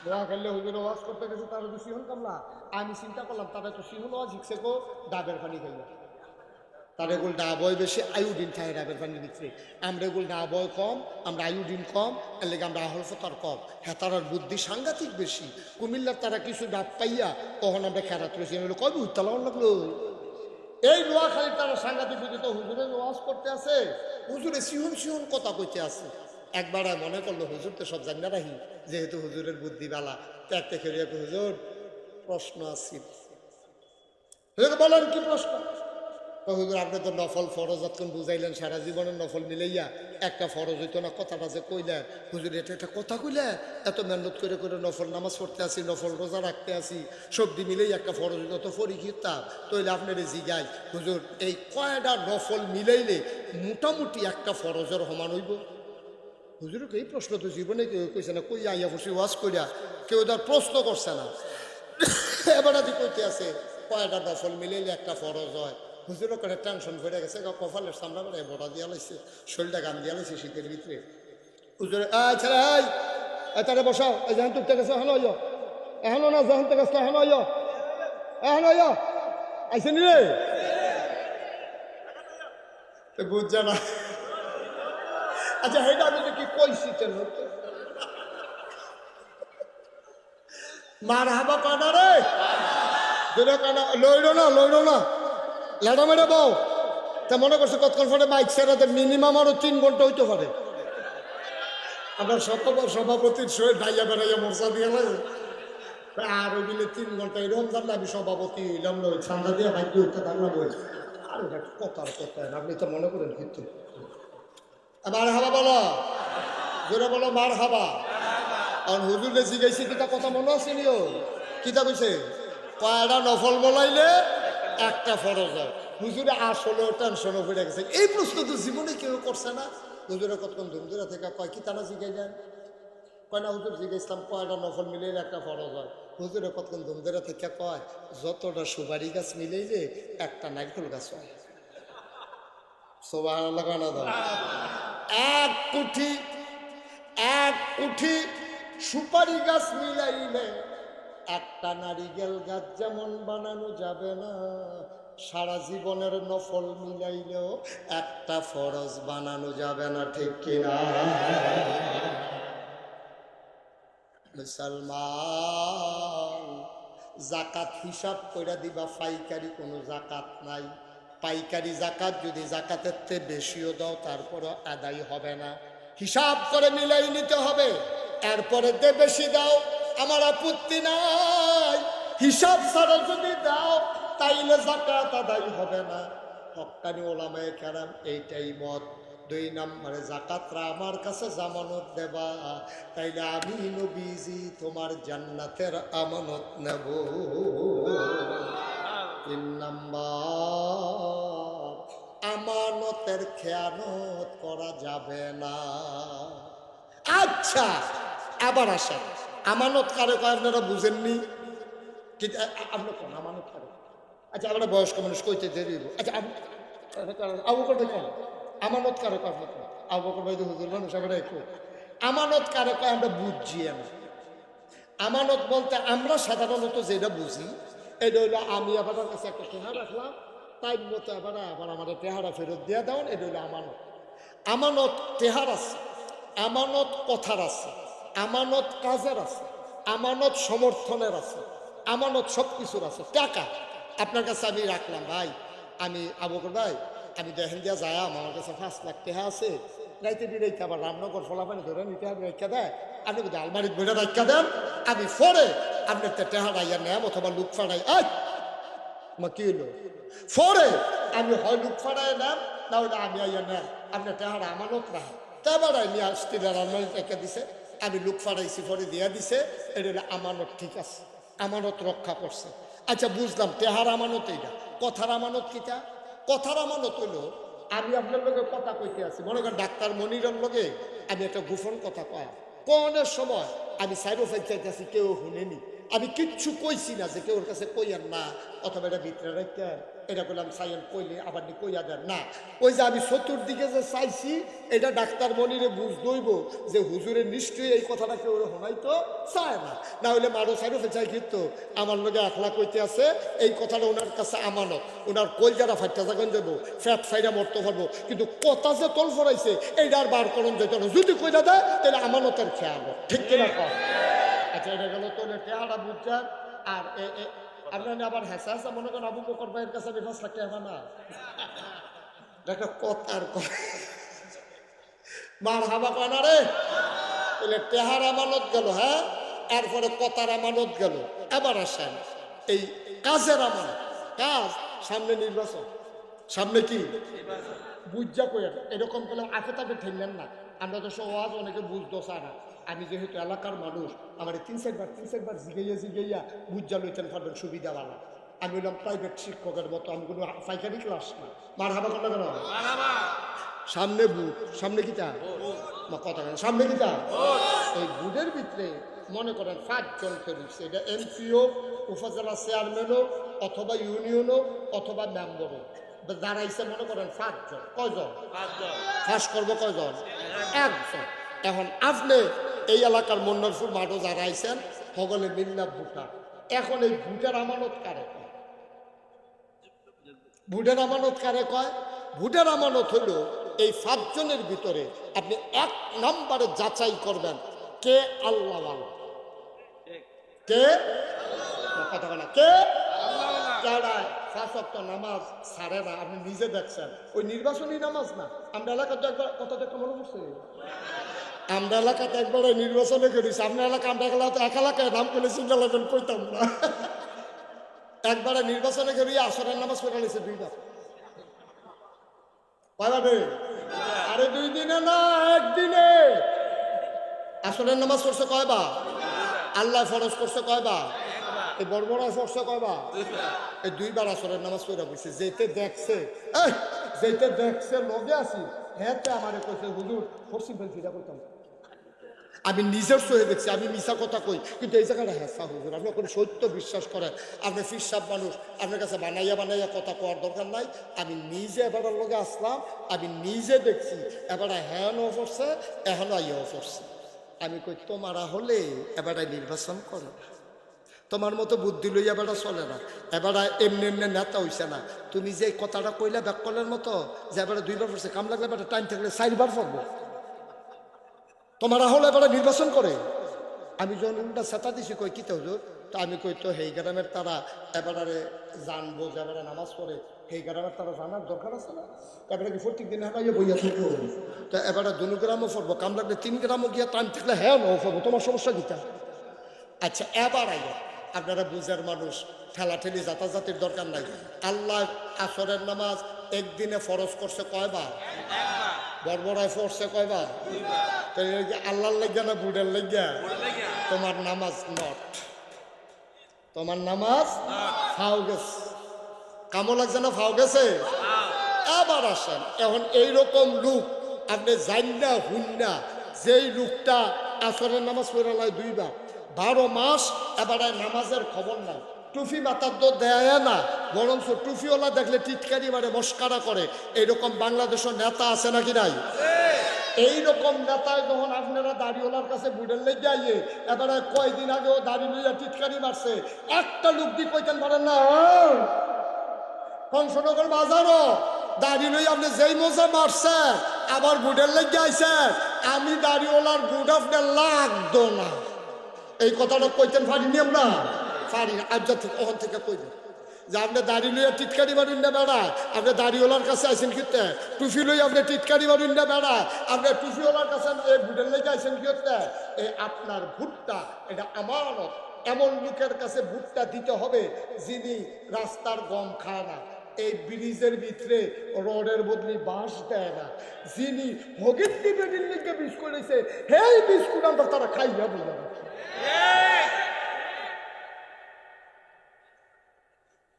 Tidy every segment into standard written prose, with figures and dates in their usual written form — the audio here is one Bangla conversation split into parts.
দোয়া করলে হুজুর ওয়াজ করতে গেছে তারা তো সিহন কামলা। আমি চিন্তা করলাম তারা তো সিহন ওয়াজ শিখছে কো ডাবের পানি খাইল। তার এগুলো ডাবয় বেশি, আয়োডিন থাকে ডাবের পানির ভিতরে। আমরা এগুলো ডাবয় কম, আমরা আয়োডিন কম, এর লেগে আমরা আহল ফতার কম। হ্যাঁ, তারার বুদ্ধি সাংঘাতিক বেশি। কুমিল্লার তারা কিছু ডাব পাইয়া তখন আমরা খেরাত রয়েছি, কবে উত্তালাও লাগলো। এই নোয়াখালীর তারা সাংঘাতিক বুঝি, তো হুজুরে ওয়াজ করতে আছে, হুজুরে সিহন সিহন কথা কইতে আছে। একবার মনে করলো হুজুর তো সব জানি না রাহি, যেহেতু হুজুরের বুদ্ধি বালা, তো একটা খেলে হুজুর প্রশ্ন আছে। বলেন কি প্রশ্ন? হুজুর আপনি তো নফল ফরজ যতক্ষণ বুঝাইলেন, সারা জীবনের নফল মিলাইয়া একটা ফরজ হইতো না, কথাটা যে কইলেন হুজুর এটা একটা কথা কইলেন, এত মেহনত করে করে নফল নামাজ পড়তে আসি, নফল রোজা রাখতে আসি, সবজি মিলেই একটা ফরজ হইতো, তো পরীক্ষিতাম তৈলে আপনার জিগাই হুজুর এই কয়টা নফল মিলাইলে মোটামুটি একটা ফরজের সমান হইব? হুজুরকে এই প্রশ্ন তো জীবনে কেউ কইছে না, কই আইয়া বসে ওয়াজ করিয়া কেউ তার প্রশ্ন করছে না। এবার আদি কইতে আছে কয়টা নফল মিলাইলে একটা ফরজ হয়। হুজুরও করে টেনশন করে গেছে, কপালের সামনে করে বড়া দিয়া লাইছে, শরীরটা গান দিয়া লাইছে শীতের ভিতরে। হুজুরে ছেলে তারে বসাও, এই যেখান তুলতে গেছে এখন আইয়, এখনো না যেখান থেকে গেছে এখন আইয়, এখন আইয়, আইসে নি রে বুঝছে না। আচ্ছা হেটা আমি কি কইছি কেন মার হাবা কানা রে, দুটো কানা লইলো না লাড়া মেরে বউ। তা মনে করছে কতক্ষণ পরে বাইক সেরাতে মিনিমাম আরো 3 ঘন্টা হইতে পারে। আপনার সভাপতির শহীদ ঢাইয়া বেড়াইয়া মোর্চা দিয়ে লাগে আর ওই মিলে 3 ঘন্টা এরকম জানলে আমি সভাপতি হইলাম না, ওই ঠান্ডা দিয়ে বাইক হইতে থাকলাম। ওই আর এটা কথার কথা আপনি তো মনে করেন কিন্তু মার হাবা বলো, জোরে বলো মার হাবা। আর হুজুর বেশি গাইছে কিতা কথা মনে আছে নিও, কিতা কইছে কয়টা নফল বলাইলে একটা ফরজ হয়। হুজুরে আসলেও টেনশনও পড়ে গেছে, এই প্রশ্ন তো জীবনে কেউ করছে না। হুজুরে কতক্ষণ ধুমধুরা থেকে কয় কি তারা জিগাই যান, কয় না হুজুর জিগে ইসলাম কয়টা নফল মিলাইলে একটা ফরজ হয়। হুজুরে কতক্ষণ ধুমধুরা থেকে কয় যতটা সুপারি গাছ মিলাইলে একটা নারকেল গাছ হয়। সুবহানাল্লাহ না দাও। এক কুঠি এক কুঠি সুপারি গাছ মিলাইলে একটা নারিকেল গাছ যেমন বানানো যাবে না, সারা জীবনের নফল মিলাইলেও একটা ফরজ বানানো যাবে না, ঠিক কিনা? মুসলমান জাকাত হিসাব করে দিবা, পাইকারি কোনো জাকাত নাই। পাইকারি জাকাত যদি জাকাতের চেয়ে বেশিও দাও তারপরও আদায় হবে না, হিসাব করে মিলাই নিতে হবে। এরপরে দে বেশি দাও আমার আপত্তি নাই, হিসাব ছাড়া যদি দাও তাইলে জাকাত আদায় হবে না। হক্কানি ওলামায়ে কেরাম এইটাই মত। 2 নম্বরে জাকাতরা আমার কাছে জামানত দেবা, তাইলে আমি নবীজি তোমার জান্নাতের আমানত নেব। 3 নম্বর আমানতের খেয়ানত করা যাবে না। আচ্ছা আবার আসেন, আমানত কারে কয় আপনারা বুঝেননি? আপনি কোন আমানত কারে? আচ্ছা আমরা বয়স্ক মানুষ কইতে দেরি হইব। আচ্ছা আবু বকর ভাই কোন আমানত কারে কয়? আপনি কোন আবু বকর ভাই তো হুজুর মানুষ, আমরা একটু আমানত কারে কয় আমরা বুঝছি না। আমানত বলতে আমরা সাধারণত যেটা বুঝি এটা হইলো আমি আবার কাছে একটা টেহা রাখলাম, তাই মতো আবার আমাদের টেহারা ফেরত দিয়ে দেওয়ান, এটা হইলো আমানত। আমানত টেহার আছে, আমানত কথার আছে, আমানত কাজের আছে, আমানত সমর্থনের আছে, আমানত সব কিছুর আছে। টাকা আপনার কাছে আমি রাখলাম, ভাই আমি আবু বকর ভাই আমি দেখেন দিয়া যায় আমার কাছে 5 লাখ টাকা আছে, রাইতে বিরাইতে আবার রামনগর ফলাফানি ধরে নিতে হবে রেখা দেয়, আপনি যদি আলমারির বইটা রাখা দেন আমি ফরে আপনার টেহা রাইয়া নেম অথবা লুক ফাড়াই কি হলো ফরে আমি হয় লুক ফাড়াই নেম, না হলে আমি আইয়া নেম আপনার টেহারা আমানত রাখা। তারপরে নিয়ে স্ত্রীরা আলমারি রেখে দিছে, আমি লুক ফাড়াইছি ফরে দিয়া দিছে, এটা আমানত ঠিক আছে, আমানত রক্ষা করছে। আচ্ছা বুঝলাম টেহার আমানত এইটা, কথার আমানত কিটা? কথার আমানত হইলো আমি আপনার লোকের কথা কইতে আছি, মনে করেন ডাক্তার মনিরের লোকে আমি একটা গোপন কথা কয়া কোনের সময় আমি সাইডো ফাইড চাইতেছি, কেউ শুনেনি, আমি কিচ্ছু কইছি না যে কেউ ওর কাছে কইয়ার না, অথবা এটা ভিতরে রাখতেন এটা করলাম সাইয়েন কইলে আবার নি কইয়া দেন না। ওই যে আমি চতুর্দিকে যে চাইছি এটা ডাক্তার মনিরে বুঝ দইব যে হুজুরের নিশ্চয়ই এই কথাটা কেউ হনাইতো চায় না, না হইলে মারো সাইডো চাই কিন্তু আমার লোকে আখলা কইতে আছে এই কথাটা ওনার কাছে আমানত, ওনার কই যারা ফাইটা জাগান যাবো ফ্যাট ফাইডা মরতে পারবো, কিন্তু কথা যে তল ফরাইছে এইটার বার করণ যেত না, যদি কইলা দেয় তাহলে আমানতের খেয়াল ঠিক কিনা কর। আচ্ছা এটা গেল তো টেহারা বুঝছেন। আর আপনার আবার হেসা হেসা মনে করেন আবু বকর ভাইয়ের কাছে বেফাস থাকতে হবে না, একটা কথার মার হাবা কয় না রে, বলে টেহার আমানত গেল, হ্যাঁ এরপরে কথার আমানত গেল। এবার আসেন এই কাজের আমানত। কাজ সামনে নির্বাচন, সামনে কি বুঝা কই এরকম করলে আফে তাকে ঠেললেন না। আমরা তো সহজ অনেকে বুঝতো চায় না। আমি যেহেতু এলাকার মানুষ আমার তিন চারবার জিগাইয়া বুঝা লইতেন পারবেন সুবিধাওয়ালা। আমি হইলাম প্রাইভেট শিক্ষকের মতো, আমি কোনো পাইকারি ক্লাস না। মার হাবা করলে কেন সামনে বুট, সামনে কিতা কথা কেন সামনে কিতা এই বুটের ভিতরে মনে করেন 5 জন রয়েছে, এটা এমপিও উপজেলা চেয়ারম্যানও অথবা ইউনিয়নও অথবা মেম্বারও দাঁড়াইছে মনে করেন 5 জন। কয়জন ফাঁস করবো কয়জন? 1 জন। এখন আপনি এই এলাকার মন্নারপুর মাঠও যারা আইছেন সকলে মিল্লা ভুটার। এখন এই ভুটের আমানত কারে কয়? ভুটের আমানত কারে কয়? ভুটের আমানত হইল এই 5 জনের ভিতরে আপনি 1 নম্বরে যাচাই করবেন কে আল্লাহ, কে কথা বলা কে যারা 5 ওয়াক্ত নামাজ ছাড়ে না। আপনি নিজে দেখছেন ওই নির্বাচনী নামাজ না। আমরা এলাকাতে একবার কথা দেখতে মনে পড়ছে, আমরা এলাকাতে একবার নির্বাচনে করেছি। আপনার এলাকা আমরা এক এলাকায় নাম করলে চিন্তা লাগবেন কইতাম না। একবারে নির্বাচনে করি আসরের নামাজ পড়ে নিয়েছে 2 বার। কয়বারে? আরে 2 দিনে না, 1 দিনে। আসরের নামাজ পড়ছে কয়বার? আল্লাহ ফরজ করছে কয়বার? এই বড় পড়ছে কয়বার? এই 2 বার আসরের নামাজ পড়া বসে। যেতে দেখছে লগে আছি হ্যাঁ আমার কইছে হুজুর পশ্চিম ফেলছিটা করতাম। আমি নিজের সহে দেখছি, আমি মিশা কথা কই কিন্তু এই জায়গাটা হ্যাঁ হুজুর আপনি কোনো সত্য বিশ্বাস করেন। আপনি ফিরসাব মানুষ, আপনার কাছে বানাইয়া কথা কওয়ার দরকার নাই। আমি নিজে এবারের লগে আসলাম, আমি নিজে দেখছি এবারে হ্যাঁ ও পড়ছে এখনো আইয়াও পড়ছে। আমি কই তোমারা হলে এবারে নির্বাচন করো, তোমার মতো বুদ্ধি লইয়া বেড়া চলে না। এবারে এমনি নেতা হইছে না। তুমি যে কথাটা কইলা ব্যাককলের মতো যে এবারে 2 বার পড়ছে, কাম লাগলে এবারে টাইম থাকলে 4 বার পড়বো। তোমার হলে এবারে নির্বাচন করে। আমি যখন উল্টা সেটা দিছি কই কি তো হুজুর, তো আমি কই তো সেই গ্রামের তারা এবারে জানবো যে এবারে নামাজ পড়ে, সেই গ্রামের তারা জানার দরকার আছে না। এবারে কি প্রত্যেক দিন হাঁটাইয়া বইয়া থাকবো? তো এবারে 2 গ্রামও পড়বো, কাম লাগলে 3 গ্রামও গিয়া টাইম থাকলে হ্যাঁ নও পড়বো, তোমার সমস্যা কিটা? আচ্ছা এবার আইয়া আপনারা বুঝার মানুষ, ঠেলাঠেলি জাতাজাতির দরকার নাই। আল্লাহ আসরের নামাজ একদিনে ফরজ করছে কয়বার? বড়বড়ায় পড়ছে কয়বার? আল্লাহর লেগা না বুড়ের লেগা? তোমার নামাজ নট, তোমার নামাজ ফাও গেছে। কামো লাগছে না ফাও গেছে? আবার আসেন এখন এইরকম লোক আপনি জাননা হুন্না, যেই লোকটা আসরের নামাজ পড়ে লাই 2 বার 12 মাস এবারে নামাজের খবর নাই, টুফি মাথার তো দেয় না, বরঞ্চ টুফিওয়ালা দেখলে টিটকারি মারে মস্কারা করে। এইরকম বাংলাদেশের নেতা আছে নাকি নাই? এইরকম নেতায় যখন আপনারা দাড়িওয়ালার কাছে বুড়ের লেগে আইয়ে এবারে কয়দিন আগেও দাড়ি লইয়া টিটকারি মারছে, একটা লোক দিয়ে কইতেন পারেন না কংসনগর বাজারও দাড়ি লই আপনি যেই মজা মারছেন আবার বুড়ের লেগে আইছেন, আমি দাড়িওয়ালার বুড় আপনার লাগতো না। এই কথাটা কইতেন পারিনি আমরা, পারি না। আজ থেকে ওখান থেকে কই দেন যে আপনি দাড়ি লইয়া টিটকারি মারুন না বেড়ায়, আপনি দাড়িওয়ালার কাছে আইসেন কিতে? টুফি লই আপনি টিটকারি মারুন না বেড়ায়, আপনি টুফিওয়ালার কাছে এই ভুটের লেগে আইসেন কিতে? এই আপনার ভুট্টা এটা আমানত। এমন লোকের কাছে ভুট্টা দিতে হবে যিনি রাস্তার গম খায় না, এই ব্রিজের ভিতরে রডের বদলি বাঁশ দেয় না, যিনি হগির টিপেটির লিখে বিস্কুট দিয়েছে সেই বিস্কুট আমরা তারা খাইয়া বলে।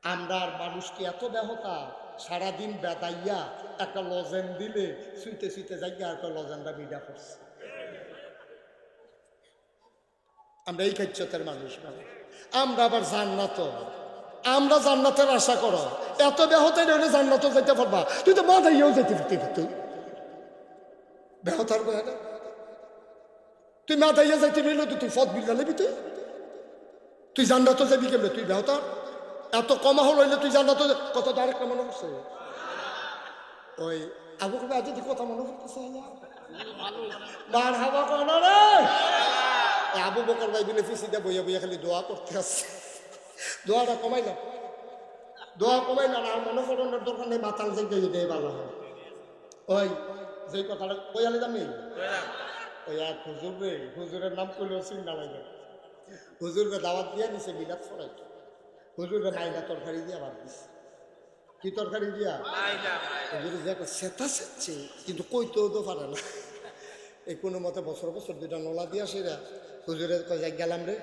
আমরা আর মানুষ কি এত ব্যাহতা? সারাদিন বেদাইয়া একটা লজেন দিলে শুইতে শুইতে যাইয়া আর লজেনটা বিডা করছে। আমরা এই খাচ্ছতের মানুষ মানে আমরা আবার জান না তো আমরা জান্নাতের আশা করো, এত বেহতাই হলে জান্নাতও যেতে পারবা। তুই তো মাথাইয়াও যেতে পারতি, তুই বেহতার বয়া না, তুই মাথাইয়া যাইতে রইল তো তুই ফদ বিল্লা নেবি, তুই জান্নাতও যাবি কেমনে? তুই বেহতার এত কমা হল হইলে তুই জান্নাতও কত আরেকটা মনে করছে ওই আবু বকর আজ যদি কথা মনে করতেছে মার হাবা কনা রে। আবু বকর ভাই বিলে ফিসিটা বইয়া বইয়া খালি দোয়া করতে আসছে, দোয়াটা কমাই না, দোয়া কমাই না, আর মনে করানোর দরকার নেই, মাতাল যে দেয় ভালো হয়। ওই যে কথাটা কইয়ালে আমি ওই এক হুজুর রে, হুজুরের নাম করলেও চিন্তা লাগে, হুজুরকে দাওয়াত দিয়ে নিছে মিলাদ ফরাই, হুজুরকে মাইনা তরকারি দিয়া বাদ দিছে। কি তরকারি দিয়া? হুজুরে যে একটা সেতা সেচ্ছে, কিন্তু কইতেও তো পারে না। এই কোনো মতে বছর বছর দুইটা নোলা দিয়া সেরা হুজুরে কয় যাই গেলাম রে,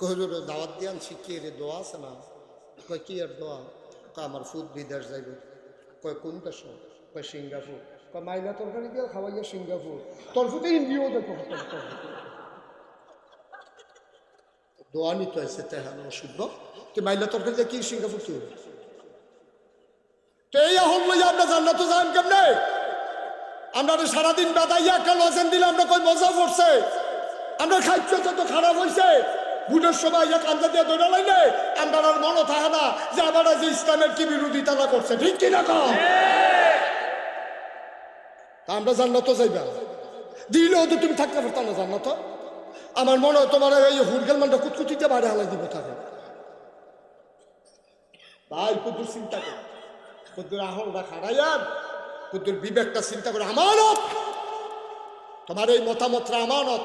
হুজুর দাওয়াত দিয়ে আনছি, কে রে দোয়া আছে না? কয় কি আর দোয়া? কয় আমার ফুড বিদেশ যাইব। কয় কোন দেশ? কয় সিঙ্গাপুর। কয় মাইনা তরকারি দিয়ে খাওয়াইয়া সিঙ্গাপুর, তোর ফুটে ইন্ডিয়াও দেখো। দোয়া নিতে হয়েছে তেহানো শুদ্ধ, তুই মাইনা তরকারি দিয়ে কি সিঙ্গাপুর? তুই তো এই আহল লইয়া আমরা জান্নাতে যান কেমনে? আমরা সারাদিন বেদাইয়া একটা লজেন দিলে আমরা কই মজা পড়ছে, আমরা খাইছ যত খারাপ হয়েছে, ভোটের সময় ইয়া কান্দা দিয়ে দৌড়া লাইলে আমরা আর মনে থাকে না যে আবার যে ইসলামের কি বিরোধিতা করছে, ঠিক কিনা কম? তা আমরা জান্নাতে যাইবা দিলেও তো তুমি থাকতে পারতাম না জান্নাত। আমার মনে হয় তোমার এই হুরগেল মানটা কুতকুতিতে বাইরে হালাই দিব থাকে। ভাই কুদ্দুর চিন্তা কর, কুদ্দুর আহলটা খাড়াইয়ার, কুদ্দুর বিবেকটা চিন্তা করে, আমানত তোমার এই মতামতটা আমানত।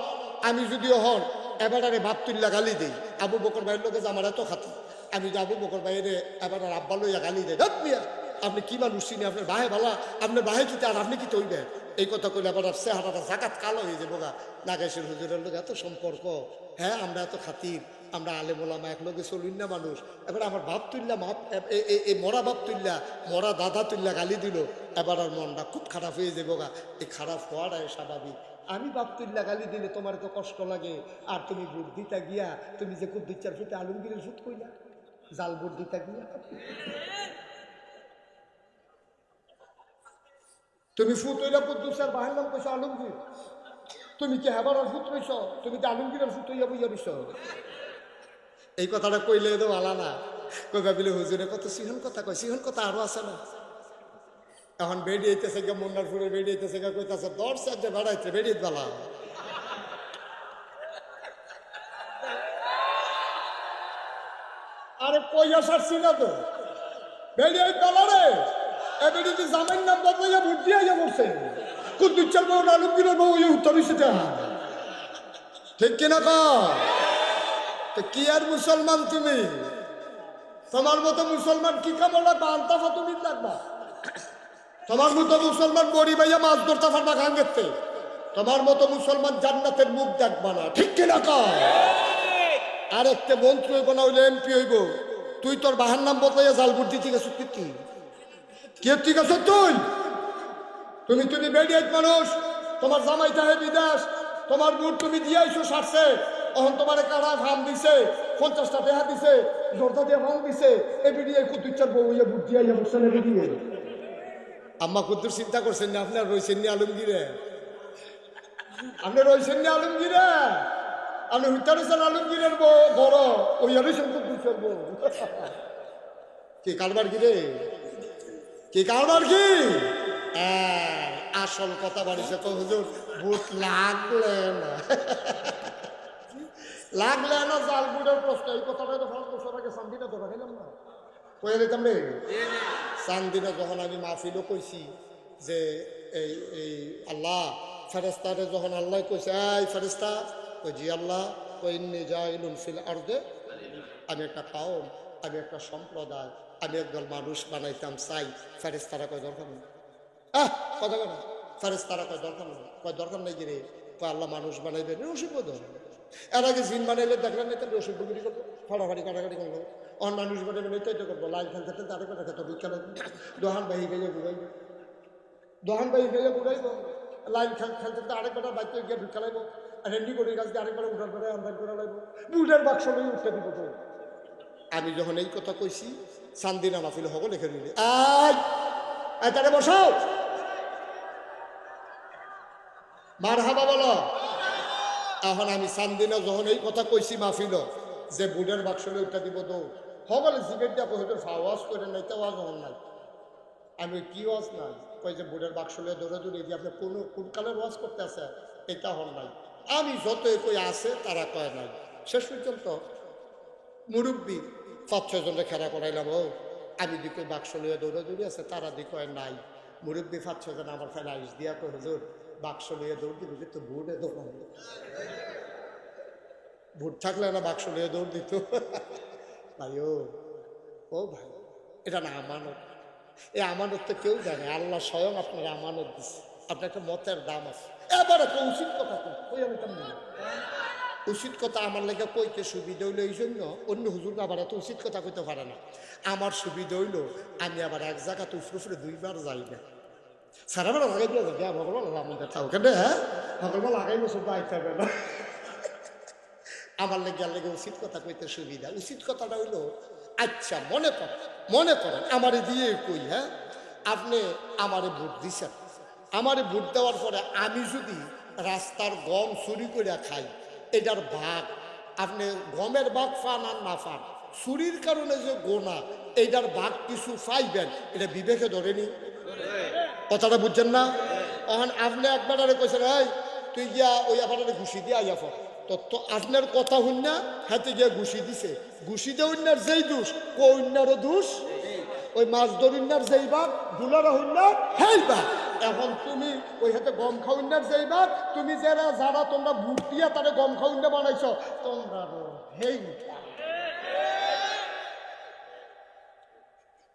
আমি যদিও হন এবারে বাপতুল্লা গালি দিই, আবু বকর ভাইয়ের লোকে যে আমার এত খাতি, আমি যে আবু বকর ভাইয়ের এবার আব্বা লইয়া গালি দেয়, মিয়া আপনি কি মানুষ চিনি, আপনার বাহে ভালা, আপনার বাহে কিতে আর আপনি কি তৈবেন? এই কথা কইলে আবার চেহারাটা জাকাত কালো হয়ে যাবো গা। নাগেশের হুজুরের লোক এত সম্পর্ক, হ্যাঁ আমরা এত খাতির, আমরা আলে বলামা এক লোকে চলুন না মানুষ। এবার আমার বাপ তুল্লা এই মরা বাপ তুল্লা, মরা দাদা তুল্লা গালি দিল, এবার আর মনটা খুব খারাপ হয়ে যাবো গা। এই খারাপ হওয়াটাই স্বাভাবিক। আমি বাপ তুল্লা গালি দিলে তোমার তো কষ্ট লাগে, আর তুমি ভোট দিতা গিয়া তুমি যে খুব বিচার ফুটে আলমগীরের ফুট কইলা, জাল ভোট দিতা গিয়া তুমি ফুট হইলা কুদ্দুসের বাহের নাম কইছো আলমগীর, তুমি কি হেবার ফুট রইছ? তুমি কি আলমগীরের ফুট হইয়া বইয়া রইছ? এই কথাটা কইলে তো ভালো না, কই ভাবিলে হুজুরে কত সিহন কথা কয়, সিহন কথা আরো আছে না। এখন বেড়িয়েছে গা, মন্নারপুরে বেড়িয়েছে গা, কইতাছে 10 সাইডে বেড়াইছে, বেড়িয়ে বালা। আরে কইয়া সারছি না তো, বেড়িয়ে বালা রে, এবেড়িতে জামাইর নাম বদলাইয়া ভোট দিয়া বলছে, কুদ্দুচ্চার বউ আলমগীরের বউ উত্তর সেটা ঠিক কিনা কয়? তো কি আর মুসলমান তুমি? তোমার মতো মুসলমান কি কামড়া বান্তাফা তুমি লাগবা? তোমার মতো মুসলমান বড়ি ভাইয়া মাছ ধরতে পারবা গান গেতে? তোমার মতো মুসলমান জান্নাতের মুখ দেখবা না, ঠিক কিনা কয়? আর একটা মন্ত্রী হইব না হইলে এমপি হইব, তুই তোর বাহার নাম বদলাইয়া জালপুর দিতে গেছ, কি ঠিক আছে তুই? তুমি বেরিয়ে মানুষ, তোমার জামাই তাহে বিদেশ, তোমার বুট তুমি দিয়ে আইসো সারছে, এখন তোমার কারা ফার্ম দিছে, 50টা টাকা দিছে, জোরদা দিয়ে ফার্ম দিছে, এ বেরিয়ে কুদ্দুচ্চার বউ হইয়া বুট দিয়ে আইয়া বসছেন। বেরিয়ে আম্মা কুদ্দুর চিন্তা করছেন না, আপনার রয়েছেন নি আলমগীরে, আপনি রয়েছেন নি আলমগীরে, আপনি হুইতা রয়েছেন আলমগীরের বড়, ওই রয়েছেন কুদ্দুচ্চার বউ। কি কারবার কি রে, কি কারবার কি? আসল কথা বাড়িছে তো হুজুর, ভূত লাগলে না, লাগলে না জাল বুটের প্রশ্ন। এই কথাটা তো 5 বছর আগে চান্দিনা ধরা খেলাম না, কয়ে দিতাম রে। চান্দিনা যখন আমি মাহফিলও কইছি যে এই আল্লাহ ফেরেস্তারে, যখন আল্লাহ কইছে এই ফেরেস্তা, ওই জি আল্লাহ, কই ইন্নী জাইলুন ফিল আরদে, আমি একটা কওম, আমি একটা সম্প্রদায়, আমি একদল মানুষ বানাইতাম চাই। ফেরেস্তারা কয় দরকার নেই, কথা কথা ফেরেস্তারা কয় দরকার নেই, কয় দরকার নেই কি রে? কয় আল্লাহ মানুষ বানাইবেন, রসিদ এর আগে জিন বানাইলে দেখলেন না, রসিদ বিক্রি করবো, ফাড়াফাড়ি কাটাকাটি করবো। অন মানুষ বানাইবেন এটাই তো করবো, লাইন খেলতে খেলতে আরেক কথা খেতে ভিক্ষা লাগবে, দোহান বাহি গেলে ঘুরাইব, দোহান বাহি গেলে ঘুরাইব, লাইন খেলতে খেলতে আরেক বেটার বাইকে গিয়ে ভিক্ষা লাগবো, আর রেন্ডি করে গাছ দিয়ে আরেকবার উঠার করে আন্দাজ করে লাগবো, বুটের বাক্স লই উঠতে দিব তো। আমি যখন এই কথা কইছি চান্দিনা মাহফিল হবো লিখে নিলে আয় তারে বসাও মারহাবা বলো। এখন আমি চান্দিনা যখন এই কথা কইছি মাহফিল যে বুড়ের বাক্সলে উঠা দিব তো হবলে জিগের দিয়া কহিটোর ফাওয়াজ করে নাই তো আওয়াজ হন নাই। আমি কি ওয়াজ নাই কই যে বুড়ের বাক্সলে দৌড়ে দৌড়ে দিয়ে আপনি কোন কালের ওয়াজ করতে আছে এটা হন নাই। আমি যতই কই আছে তারা কয় নাই। শেষ পর্যন্ত মুরব্বী 5-6 জনকে খেলা করাইলাম। ও আমি দিকে বাক্স লিয়ে দৌড়ে দৌড়ে আছে তারা দিকে নাই। মুরব্বী 5-6 জন আমার ফেলে আইস দিয়া কই হুজুর বাক্স লিয়ে দৌড় দিবি কিন্তু বুড়ে দৌড়ান ভোট থাকলে না বাক্স লিয়ে দৌড় দিত। ভাই ও ভাই এটা না আমানত। এই আমানত তো কেউ জানে আল্লাহ স্বয়ং আপনার আমানত দিচ্ছে। আপনার একটা মতের দাম আছে। এবার একটা উচিত কথা কই আমি কেমন উচিত কথা আমার লেগে কইতে সুবিধা হইলো এই জন্য অন্য হুজুর আবার এত উচিত কথা কইতে পারে না। আমার সুবিধা হইলো আমি আবার এক জায়গা তো উফরে 2বার যাই না। সারাবার লাগাই দিয়ে যাবে ভগবান আমাদের থাও কেন হ্যাঁ ভগবান লাগাই বছর আইতে হবে না। আমার লেগে উচিত কথা কইতে সুবিধা। উচিত কথাটা হইলো আচ্ছা মনে করেন আমারে দিয়ে কই হ্যাঁ আপনি আমারে ভোট দিছেন। আমারে ভোট দেওয়ার পরে আমি যদি রাস্তার গম চুরি করে খাই এটার ভাগ আপনি গমের ভাগ পান আর না পান চুরির কারণে যে গোনা এইটার ভাগ কিছু পাইবেন এটা বিবেকে ধরেনি। কথাটা বুঝছেন না? এখন আপনি একবার কইছেন এই তুই গিয়া ওই আবার ঘুষি দিয়ে আইয়া পর তো আপনার কথা হইন না হাতে গিয়া ঘুষি দিছে ঘুষি দিয়ে অন্যার যেই দোষ অন্যারও দোষ ওই মাছ ধরিনার যেই ভাগ দুলার হইনার হেই ভাগ। এখন তুমি ওই হাতে গম খাউন্নার যেই ভাগ তুমি যারা তোমরা ভোট দিয়া তারা গম খাউন্না বানাইছ তোমরা হেই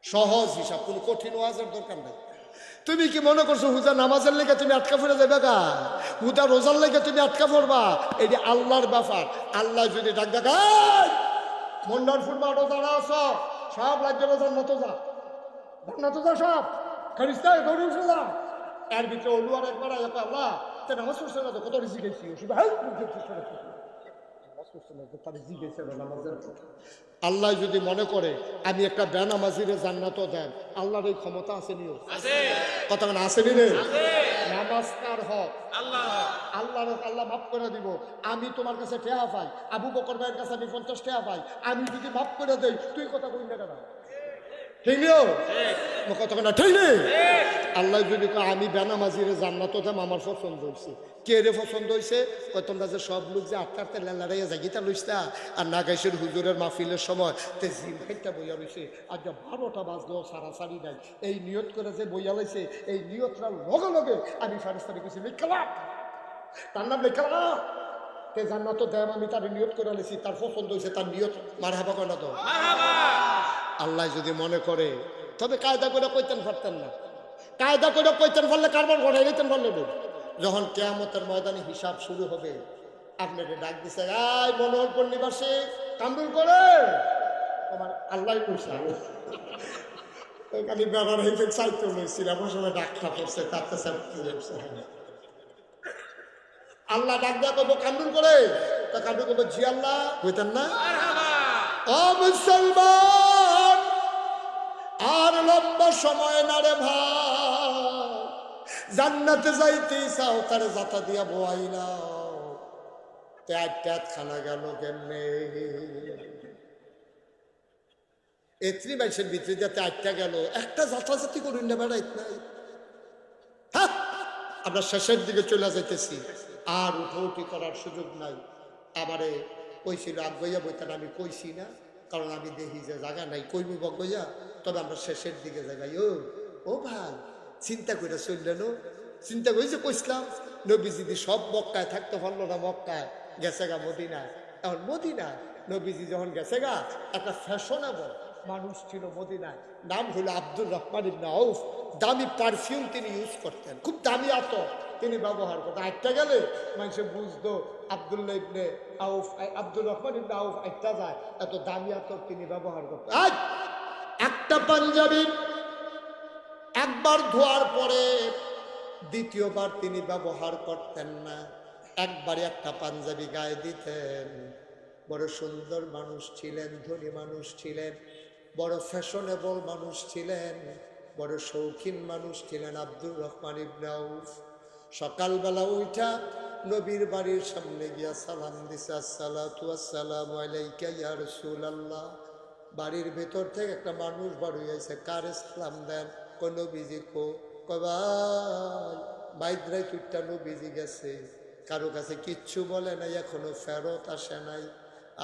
সহজ হিসাব কোনো কঠিন ওয়াজের দরকার নাই। তুমি কি মনে করছো হুজা নামাজের লেগে তুমি আটকা পড়ে যাবে গা হুদা রোজার লেগে তুমি আটকা পড়বা? এই যে আল্লাহর ব্যাপার। আল্লাহ যদি ডাক দেখায় মন্ডল ফুটবা রোজারা আছো সব রাজ্য রোজার মতো যা না তো যা সব খারিস্তায় গরু যা এর ভিতরে অলু আর একবার আল্লাহ তে নামাজ পড়ছে না তো কত রিজি গেছি আল্লাহ যদি মনে করে আমি একটা বেনামাজিরে জান্নাতও দেন আল্লাহর এই ক্ষমতা আছে নিও কথা মানে আসেনি রে নামাজ কার হক আল্লাহর আল্লাহ মাফ করে দিব। আমি তোমার কাছে ঠেয়া পাই আবু বকর ভাইয়ের কাছে আমি 50 ঠেয়া পাই আমি যদি মাফ করে দেই তুই কথা কই না কেন ঠিক নিও কথা না ঠিক নেই। আল্লাহ যদি আমি বেনামাজিরে জান্নাতও দেন আমার পছন্দ হয়েছে কে রে পছন্দ হয়েছে তোমরা যে সব লোক যে আটটাতে লড়াইয়া জাগিতা লইসা আর নাগাইশের হুজুরের মাহফিলের সময় তে জিম খাইটা বইয়া রয়েছে আর যে 12টা বাজলেও সারাসারি নাই এই নিয়ত করে যে বইয়া লাইছে এই নিয়তটার লগে লগে আমি সারি কিছু লিখলাম তার নাম লিখলাম তে জান্নাতও দেন আমি তার নিয়ত করে লেছি তার পছন্দ হয়েছে তার নিয়ত মারহাবা কয় না তো আল্লাহ যদি মনে করে তবে কায়দা করে কইতেন পারতেন না। কায়দা করে কইতেন পারলে কারবার ঘটাই নিতেন পারলে যখন কিয়ামতের ময়দানে হিসাব শুরু হবে আপনাকে ডাক দিছে আয় মনোহরপুর নিবাসী কান্দুল করে তোমার আল্লাহ কইছে ওইখানে ব্যবহার হয়েছে চাইতে হয়েছিল আমার সময় ডাকটা পড়ছে তাতে আল্লাহ ডাক দেওয়া করবো কান্দুল করে তা কান্দুল করবো জি আল্লাহ কইতেন না ও মুসলমান আর লম্বা সময় না রে ভাই জান্নাতে যাইতে চাও তার যাতা দিয়া বোয়াইলাও ট্যাট খানা গেল কেমনে এত্রি বাইশের ভিতরে যাতে আটটা গেল একটা যাতাযাতি করুন না বেড়াইত নাই। আমরা শেষের দিকে চলে যাইতেছি আর উঠোউঠি করার সুযোগ নাই। আমারে কইছিল আগুইয়া বইতেন আমি কইছি না কারণ আমি দেখি যে জায়গা নাই কইবি বগইয়া তবে আমরা শেষের দিকে জায়গায় ও ভাই চিন্তা করে চললেন চিন্তা করেছে কইসলাম নবীজি সব মক্কায় থাকতে পারলো না মক্কায় গেছে গা মদিনায়। এখন মদিনায় নবীজি যখন গেছে গা একটা ফ্যাশনেবল মানুষ ছিল মদিনায় নাম হলো আব্দুর রহমান ইবনে আউফ। দামি পারফিউম তিনি ইউজ করতেন খুব দামি আতর তিনি ব্যবহার করতেন। আটটা গেলে মানুষে বুঝতো আব্দুল্লাহ ইবনে আউফ আব্দুর রহমান ইবনে আউফ আটটা যায় এত দামি আতর তিনি ব্যবহার করতেন। একটা পাঞ্জাবি একবার ধোয়ার পরে দ্বিতীয়বার তিনি ব্যবহার করতেন না। একবারে একটা পাঞ্জাবি গায়ে দিতেন বড় সুন্দর মানুষ ছিলেন, ধনী মানুষ ছিলেন, বড় ফ্যাশনেবল মানুষ ছিলেন, বড় শৌখিন মানুষ ছিলেন আব্দুর রহমান ইবনে আউফ। সকালবেলা উঠা নবীর বাড়ির সামনে গিয়া সালাম দিছে, আসসালাতু আসসালামু আলাইকা ইয়া রাসূলুল্লাহ। বাড়ির ভেতর থেকে একটা মানুষ বার হইয়াছে, কারে সালাম দেন? কই নবীজি কো? কয় ভাই বাইদ্রাই তুইটা নবীজি গেছে, কারো কাছে কিচ্ছু বলে নাই, এখনো ফেরত আসে নাই।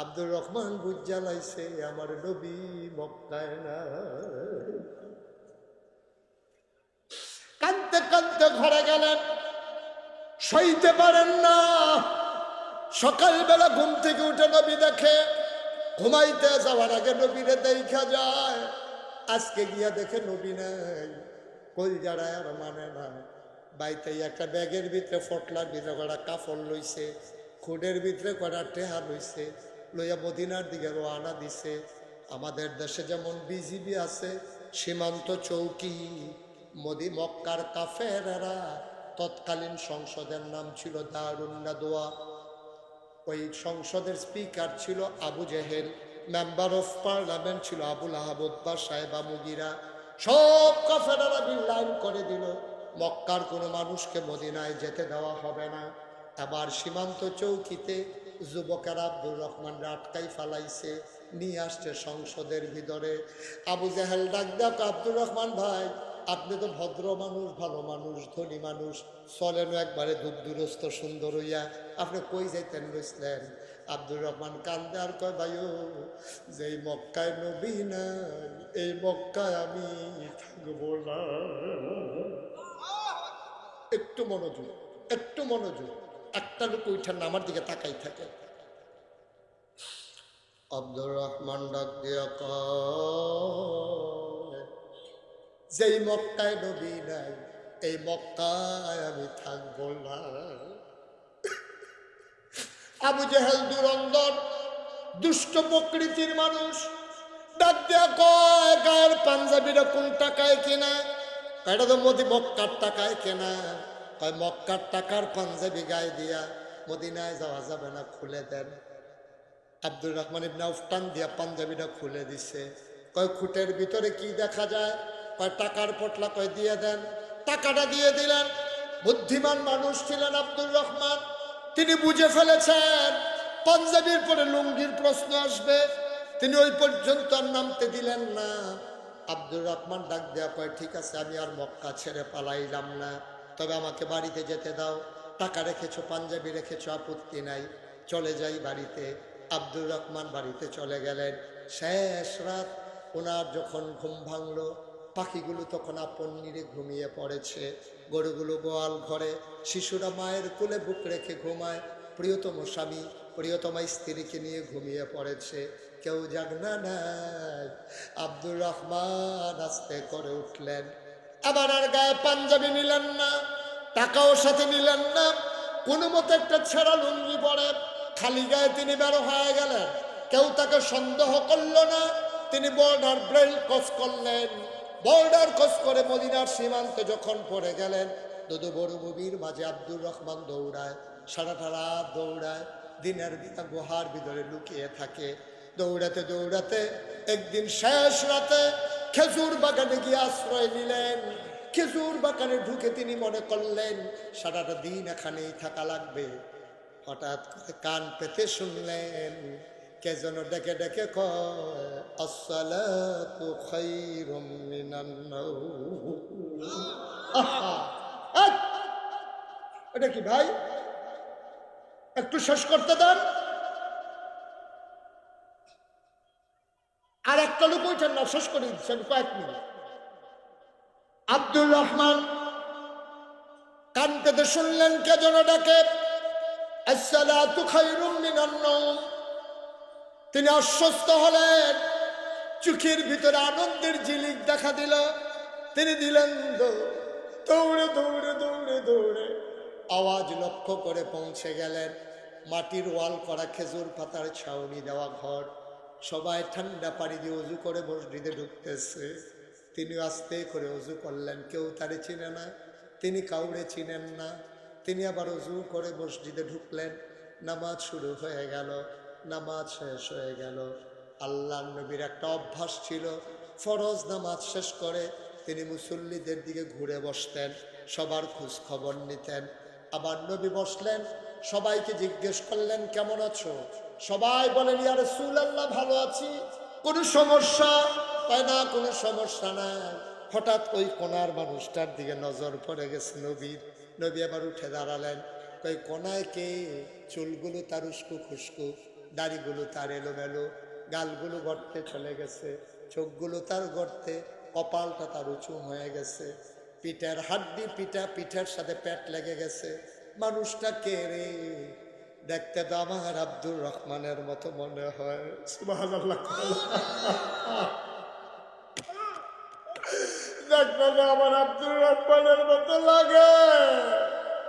আব্দুর রহমান বুঝালাইছে আমার নবী মক্কায় না। কাঁদতে কাঁদতে ঘরে গেলেন, সইতে পারেন না। সকালবেলা ঘুম থেকে উঠে নবী দেখে, ঘুমাইতে যাওয়ার আগে নবীরে দেখা যায়, আজকে গিয়া দেখে নবী নাই। কলজারা আর মানে না। বাইতে একটা ব্যাগের ভিতরে, ফটলার ভিতরে কটা কাফল লইছে, খুডের ভিতরে কটা টেহা লইছে, লইয়া মদিনার দিকে রওনা দিছে। আমাদের দেশে যেমন বিজিবি আছে, সীমান্ত চৌকি, মক্কার কাফেরেরা, তৎকালীন সংসদের নাম ছিল দারুন নাদওয়া। ওই সংসদের স্পিকার ছিল Abu Jahl, member of parliament ছিল আবুল আহাব উতবা সাহেবা মুগিরা। সব কাফেরেরা বিল্লাইন করে দিল, মক্কার কোনো মানুষকে মদিনায় যেতে দেওয়া হবে না। আবার সীমান্ত চৌকিতে যুবকেরা আব্দুর রহমানরা আটকাই ফালাইছে, নিয়ে আসছে সংসদের ভিতরে। আবু জেহেল ডাক দেখ, আব্দুর রহমান ভাই, আপনি তো ভদ্র মানুষ, ভালো মানুষ, ধনী মানুষ, চলেন একবারে দূর দূরস্থ সুন্দর হইয়া, আপনি কই যাইতেন বুঝলেন? আব্দুর রহমান কান্দে আর কয়, ভাইও যেই মক্কায় নবী নাই, এই মক্কায় আমি থাকবো না। একটু মনোযোগ, একটু মনোযোগ। একটা লোক উঠেন আমার দিকে তাকাই থাকে। আব্দুর রহমান ডাক দিয়া কয়, যেই মক্কায় নবী নাই, এই মক্কায় আমি থাকবো না। আবু জেহেল দুরন্দর দুষ্ট প্রকৃতির মানুষ, ডাক দিয়া কয়, গায়ের পাঞ্জাবিরা কোন টাকায় কেনা? এটা তো মক্কার টাকায় কেনা। কয় মক্কার টাকার পাঞ্জাবি গায়ে দিয়া মদিনায় যাওয়া যাবে না, খুলে দেন। আব্দুর রহমান ইবনে আউফ টান দিয়া পাঞ্জাবিটা খুলে দিছে। কয় খুঁটের ভিতরে কি দেখা যায়? কয় টাকার পটলা। কয় দিয়ে দেন। টাকাটা দিয়ে দিলেন। বুদ্ধিমান মানুষ ছিলেন আব্দুর রহমান, তিনি বুঝে ফেলেছেন পাঞ্জাবির পরে লুঙ্গির প্রশ্ন আসবে, তিনি ওই পর্যন্ত আর নামতে দিলেন না। আব্দুর রহমান ডাক দেয়া কয়, ঠিক আছে, আমি আর মক্কা ছেড়ে পালাইলাম না, তবে আমাকে বাড়িতে যেতে দাও। টাকা রেখেছো, পাঞ্জাবি রেখেছো, আপত্তি নাই, চলে যাই বাড়িতে। আব্দুর রহমান বাড়িতে চলে গেলেন। শেষ রাত ওনার যখন ঘুম ভাঙলো, পাখিগুলো তখন আপন নিরে ঘুমিয়ে পড়েছে, গরুগুলো গোয়াল ঘরে, শিশুরা মায়ের কোলে বুক রেখে ঘুমায়, প্রিয়তম স্বামী প্রিয়তমা স্ত্রীকে নিয়ে ঘুমিয়ে পড়েছে, কেউ জাগনা নাই। আব্দুর রহমান আস্তে করে উঠলেন, আবার আর গায়ে পাঞ্জাবি নিলেন না, টাকাও সাথে নিলেন না, কোনো মতো একটা ছেঁড়া লুঙ্গি পরে খালি গায়ে তিনি বেরো হয়ে গেলেন। কেউ তাকে সন্দেহ করল না। তিনি বর্ডার ব্রেল ক্রস করলেন। বর্ডার ক্রস করে মদিনার সীমান্তে যখন পড়ে গেলেন, দুদু মরুভূমির মাঝে আব্দুর রহমান দৌড়ায়, সারাটা রাত দৌড়ায়, দিনের গুহার ভিতরে লুকিয়ে থাকে। দৌড়াতে দৌড়াতে একদিন শেষ রাতে খেজুর বাগানে গিয়ে আশ্রয় নিলেন। খেজুর বাগানে ঢুকে তিনি মনে করলেন সারাটা দিন এখানেই থাকা লাগবে। হঠাৎ করে কান পেতে শুনলেন কে যেন ডেকে ডেকে কয়, আসসালাতু খায়রুম মিনান নাওম। এটা কি ভাই, একটু শেষ করতে দেন। আর একটা লোক ওইটার না, শেষ করে দিচ্ছেন কয়েক মিনিট। আব্দুর রহমান কান পেতে শুনলেন কে যেন ডাকে, আসসালাতু খায়রুম মিনান নাওম। তিনি আশ্বস্ত হলেন, চোখের ভিতরে আনন্দের ঝিলিক দেখা দিল। তিনি দিলেন দৌড়ে দৌড়ে দৌড়ে দৌড়ে আওয়াজ লক্ষ্য করে পৌঁছে গেলেন মাটির ওয়াল করা খেজুর পাতার ছাউনি দেওয়া ঘর। সবাই ঠান্ডা পানি দিয়ে অজু করে মসজিদে ঢুকতেছে। তিনি আস্তে করে অজু করলেন, কেউ তারে চিনে না, তিনি কাউরে চিনেন না। তিনি আবার অজু করে মসজিদে ঢুকলেন, নামাজ শুরু হয়ে গেল। নামাজ শেষ হয়ে গেল। আল্লাহর নবীর একটা অভ্যাস ছিল, ফরজ নামাজ শেষ করে তিনি মুসল্লিদের দিকে ঘুরে বসতেন, সবার খোঁজ খবর নিতেন। আবার নবী বসলেন, সবাইকে জিজ্ঞেস করলেন কেমন আছো? সবাই বলেন ইয়া রাসূলুল্লাহ ভালো আছি। কোনো সমস্যা? তাই না, কোনো সমস্যা নাই। হঠাৎ ওই কোনার মানুষটার দিকে নজর পড়ে গেছে নবীর। নবী আবার উঠে দাঁড়ালেন। ওই কোনায় কে? চুলগুলো তার উস্কো খুস্কো, দাড়িগুলো তার এলোমেলো, গালগুলো গর্তে চলে গেছে, চোখগুলো তার গর্তে, কপালটা তার উঁচু হয়ে গেছে, পিঠের হাড্ডি পিঠের সাথে পেট লেগে গেছে। মানুষটা কে রে? দেখতে তো আমার আব্দুর রহমানের মতো মনে হয়। সুবহানাল্লাহ। দেখতে তো আমার আব্দুর রহমানের মতো লাগে।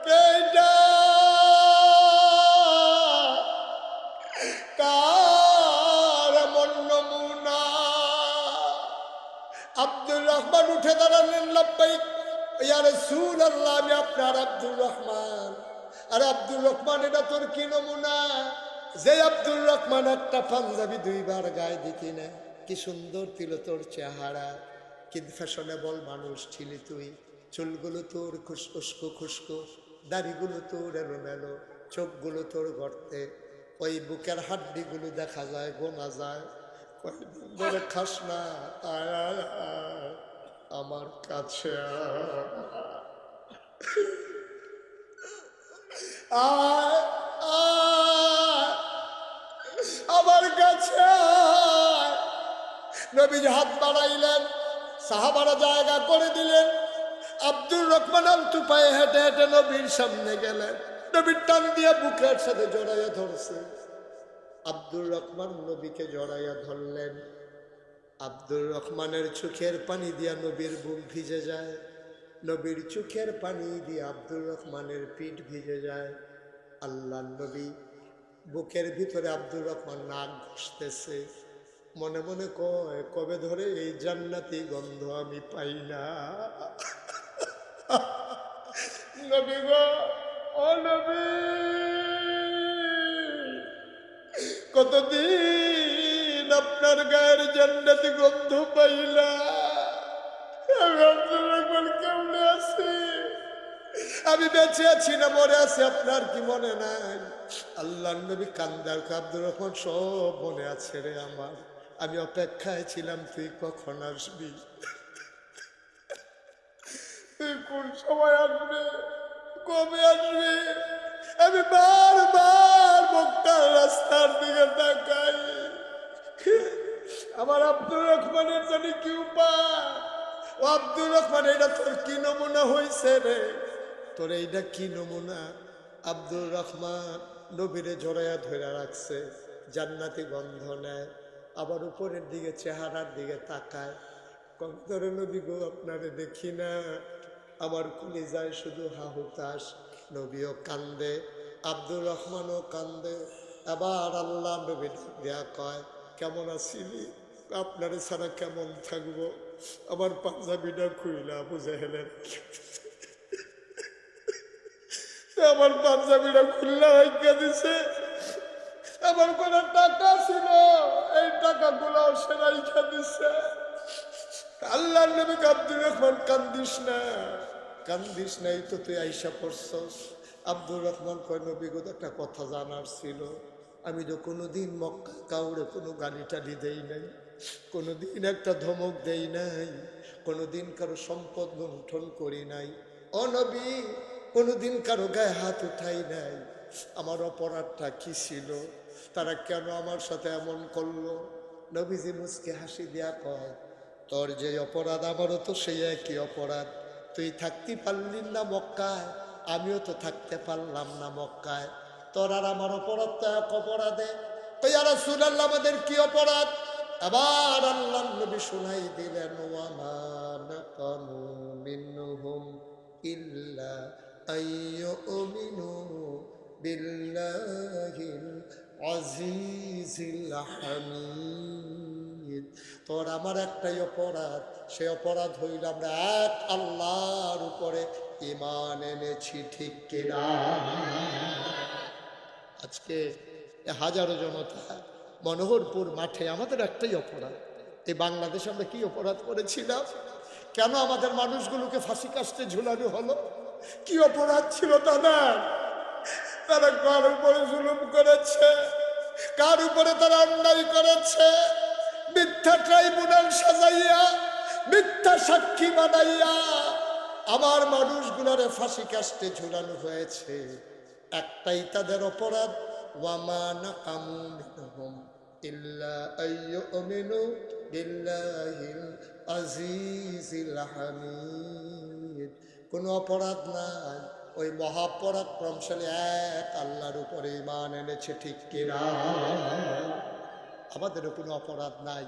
কেইটা কার এমন নমুনা? আব্দুর রহমান উঠে দাঁড়ালেন, লাব্বাইক ইয়া রাসূলুল্লাহ, আমি আপনার আব্দুর রহমান। আর আব্দুর রহমান, এটা তোর কি নমুনা? যে আব্দুর রহমান একটা পাঞ্জাবি দুইবার গায়ে দিতি না, কি সুন্দর ছিল তোর চেহারা, কি ফ্যাশনেবল মানুষ ছিলি তুই। চুলগুলো তোর খুশকো খুশকো, দাড়িগুলো তোর এলোমেলো, চোখগুলো তোর গর্তে, ওই বুকের হাড্ডিগুলো দেখা যায়, গোনা যায়। কয়েকদিন ধরে খাস না, আয় আয় আয় আমার কাছে আয়, আয় আমার কাছে আয়। নবীজি হাত বাড়াইলেন, সাহাবারা জায়গা করে দিলেন। আব্দুর রহমান আলতু পায়ে হেঁটে হেঁটে নবীর সামনে গেলেন। নবীর টান দিয়ে বুকের সাথে জড়াইয়া ধরছে। আব্দুর রহমান নবীকে জড়াইয়া ধরলেন। আব্দুর রহমানের চোখের পানি দিয়া নবীর বুক ভিজে যায়, নবীর চোখের পানি দিয়ে আব্দুর রহমানের পিঠ ভিজে যায়। আল্লাহ নবী বুকের ভিতরে আব্দুর রহমান নাক ঘষতেছে, মনে মনে কয় কবে ধরে এই জান্নাতি গন্ধ আমি পাই না। নবী গো, ও নবী, কতদিন আপনার গায়ের জান্নাতি গন্ধ পাইলা। আমি আব্দুর রহমান কেমনে আছি? আমি বেঁচে আছি না মরে আছি আপনার কি মনে নাই? আল্লাহ নবী কান্দার, আব্দুর রহমান সব মনে আছে রে আমার। আমি অপেক্ষায় ছিলাম তুই কখন আসবি, তুই কোন সময় আসবি, কবে আসবি। আমি বারবার মক্কার রাস্তার দিকে তাকাই, আমার আব্দুর রহমানের জানি কি উপায়। ও আব্দুর রহমান, এটা তোর কি নমুনা হয়েছে রে? তোর এইটা কি নমুনা? আব্দুর রহমান নবীরে জড়াইয়া ধরে রাখছে, জান্নাতি গন্ধ নেয়, আবার উপরের দিকে চেহারার দিকে তাকায়। কবরে নবী গো, আপনারে দেখি না, আমার কলিজায় শুধু হাহুতাস। নবীও কান্দে, আব্দুর রহমানও কান্দে। আবার আল্লাহ নবী দেয়া কয়, কেমন আছিলি? আপনারে ছাড়া কেমন থাকবো? আমার পাঞ্জাবিটা খুইলা বুঝে হেলেন, আমার পাঞ্জাবিটা খুললা রাইখা দিছে। আমার কোনো টাকা ছিল, এই টাকাগুলো সে রাইখা দিছে। আল্লাহ নবী আব্দুর রহমান, কান্দিস না, কান্দিস না, এই তো তুই আইসা পড়ছস। আব্দুর রহমান কয়, নবী গো, একটা কথা জানার ছিল। আমি তো কোনোদিন মক্কা কাউরে কোনো গালি টালি দেই নাই, কোনোদিন একটা ধমক দেই নাই, কোনোদিন কারো সম্পদ লুণ্ঠন করি নাই। ও নবী, কোনোদিন কারো গায়ে হাত উঠাই নাই। আমার অপরাধটা কি ছিল? তারা কেন আমার সাথে এমন করলো? নবীজি মুচকে হাসি দিয়া কয়, তোর যে অপরাধ আমারও তো সেই একই অপরাধ। তুই থাকতে পারলি না মক্কায়, আমিও তো থাকতে পারলাম না মক্কায়। তোর আর আমার অপরাধ তো এক অপরাধে। তো ইয়া রাসূলুল্লাহ, আমাদের কি অপরাধ? আবার আল্লাহ নবী শুনাই দিলেন, ওয়ামা নাকামু মিনহুম ইল্লা আইয়ুমিনু বিল্লাহিল আজিজিল হামিদ। তোর আমার একটাই অপরাধ, সে অপরাধ হইল আমরা এক আল্লাহর উপরে ঈমান এনেছি, ঠিক কিনা? আজকে এ হাজারো জনতা মনোহরপুর মাঠে আমাদের একটাই অপরাধ। এই বাংলাদেশে আমরা কি অপরাধ করেছিলাম? কেন আমাদের মানুষগুলোকে ফাঁসি কাস্টে ঝুলানো হলো? কি অপরাধ ছিল তাদের? তারা কার উপরে জুলুম করেছে, কার উপরে তারা অন্যায় করেছে? মিথ্যা ট্রাইব্যুনাল সাজাইয়া, মিথ্যা সাক্ষী বানাইয়া আমার মানুষগুলোরে ফাঁসি কাস্টে ঝুলানো হয়েছে। একটাই তাদের অপরাধ, ওয়ামা নাকামু মিনহুম ইল্লা আইয়ুমিনু বিল্লাহিল আজিজিল হামিদ। কোনো অপরাধ নাই, ওই মহাপরাক্রমশালী এক আল্লাহর উপরে ঈমান এনেছে, ঠিক কিনা? আমাদেরও কোনো অপরাধ নাই,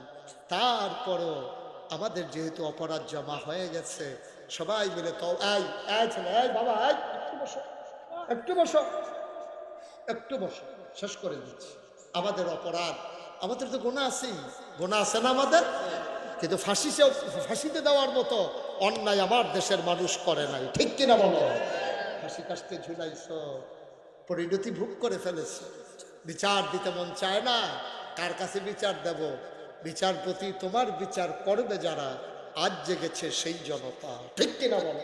তারপরও আমাদের যেহেতু অপরাধ জমা হয়ে গেছে, সবাই মিলে তো এই বাবা একটু বসো, একটু বসো, একটু বসো, শেষ করে দিচ্ছি। আমাদের অপরাধ, আমাদের তো গুনাহ আছেই, গুনাহ আছে না আমাদের? কিন্তু ফাঁসিতে দেওয়ার মতো অন্যায় আমার দেশের মানুষ করে নাই, ঠিক কিনা বলো? ফাঁসি কাস্তে ঝুলাইছ, পরিণতি ভোগ করে ফেলেছ, বিচার দিতে মন চায় না। কার কাছে বিচার দেব? বিচারপতি তোমার বিচার করবে যারা, আজ জেগেছে সেই জনতা, ঠিক কিনা বলো?